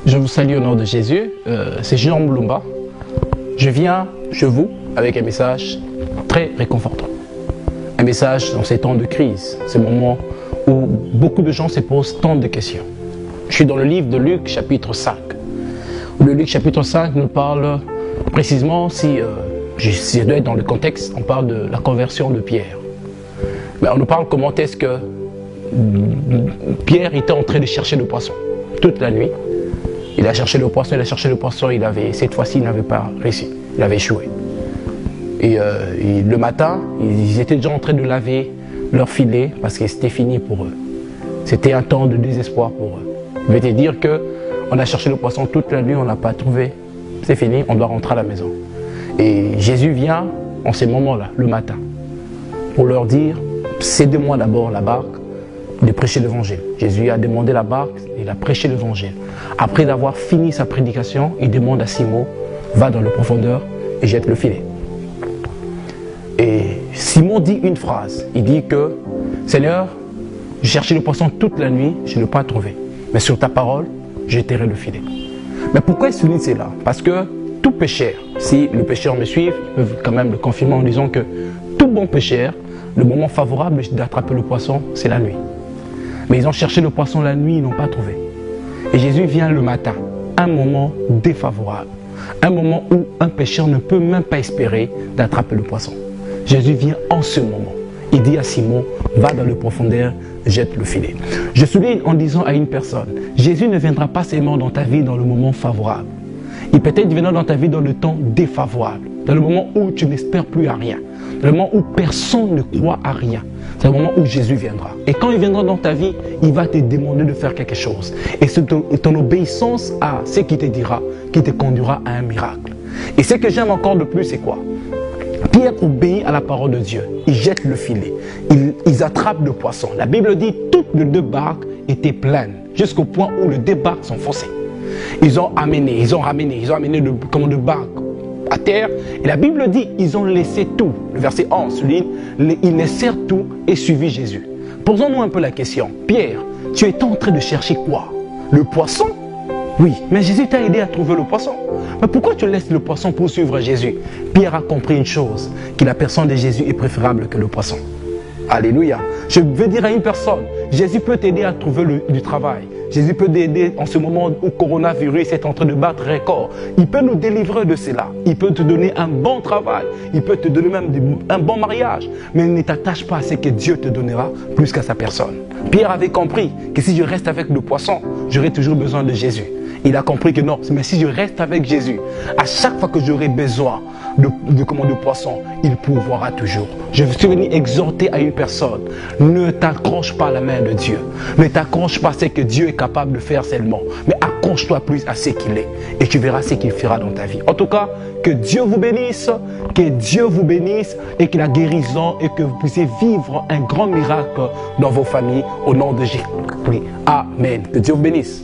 Je vous salue au nom de Jésus, c'est Jean Moulumba. Je viens chez vous avec un message très réconfortant. Un message dans ces temps de crise, ces moments où beaucoup de gens se posent tant de questions. Je suis dans le livre de Luc chapitre 5. Le Luc chapitre 5 nous parle précisément, si je dois être dans le contexte, on parle de la conversion de Pierre. Mais on nous parle comment est-ce que Pierre était en train de chercher le poisson toute la nuit. Il a cherché le poisson, cette fois-ci il n'avait pas réussi, il avait échoué. Et le matin, ils étaient déjà en train de laver leur filet parce que c'était fini pour eux. C'était un temps de désespoir pour eux. Je vais te dire qu'on a cherché le poisson toute la nuit, on n'a pas trouvé. C'est fini, on doit rentrer à la maison. Et Jésus vient en ces moments-là, le matin, pour leur dire, cédez-moi d'abord la barque de prêcher l'évangile. Jésus a demandé la barque, il a prêché l'évangile. Après avoir fini sa prédication, il demande à Simon, va dans le profondeur et jette le filet. Et Simon dit une phrase, il dit que, Seigneur, j'ai cherché le poisson toute la nuit, je n'ai pas trouvé. Mais sur ta parole, je jeterai le filet. Mais pourquoi il souligne cela? Parce que tout pécheur, si le pécheur me suit, ils peuvent quand même le confirmer en disant que tout bon pécheur, le moment favorable d'attraper le poisson, c'est la nuit. Mais ils ont cherché le poisson la nuit, ils n'ont pas trouvé. Et Jésus vient le matin, un moment défavorable, un moment où un pécheur ne peut même pas espérer d'attraper le poisson. Jésus vient en ce moment. Il dit à Simon, va dans le profondeur, jette le filet. Je souligne en disant à une personne, Jésus ne viendra pas seulement dans ta vie dans le moment favorable. Il peut-être viendra dans ta vie dans le temps défavorable, dans le moment où tu n'espères plus à rien, dans le moment où personne ne croit à rien. C'est le moment où Jésus viendra. Et quand il viendra dans ta vie, il va te demander de faire quelque chose. Et c'est ton obéissance à ce qu'il te dira qui te conduira à un miracle. Et ce que j'aime encore de plus, c'est quoi? Pierre obéit à la parole de Dieu. Il jette le filet. Ils attrapent le poisson. La Bible dit que toutes les deux barques étaient pleines, jusqu'au point où les deux barques sont faussées. Ils ont ramené de barques à terre. Et la Bible dit ils ont laissé tout. Le verset 11 souligne, ils laissèrent tout et suivirent Jésus. Posons-nous un peu la question. Pierre, tu es en train de chercher quoi? Le poisson? Oui, mais Jésus t'a aidé à trouver le poisson. Mais pourquoi tu laisses le poisson pour suivre Jésus? Pierre a compris une chose, que la personne de Jésus est préférable que le poisson. Alléluia. Je veux dire à une personne, Jésus peut t'aider à trouver du travail. Jésus peut t'aider en ce moment où le coronavirus est en train de battre record. Il peut nous délivrer de cela. Il peut te donner un bon travail. Il peut te donner même un bon mariage. Mais ne t'attache pas à ce que Dieu te donnera plus qu'à sa personne. Pierre avait compris que si je reste avec le poisson, j'aurai toujours besoin de Jésus. Il a compris que non, mais si je reste avec Jésus, à chaque fois que j'aurai besoin de poisson, il pourvoira toujours. Je suis venu exhorter à une personne, ne t'accroche pas à la main de Dieu. Ne t'accroche pas à ce que Dieu est capable de faire seulement, mais accroche-toi plus à ce qu'il est. Et tu verras ce qu'il fera dans ta vie. En tout cas, que Dieu vous bénisse et que la guérison et que vous puissiez vivre un grand miracle dans vos familles au nom de Jésus. Amen. Que Dieu vous bénisse.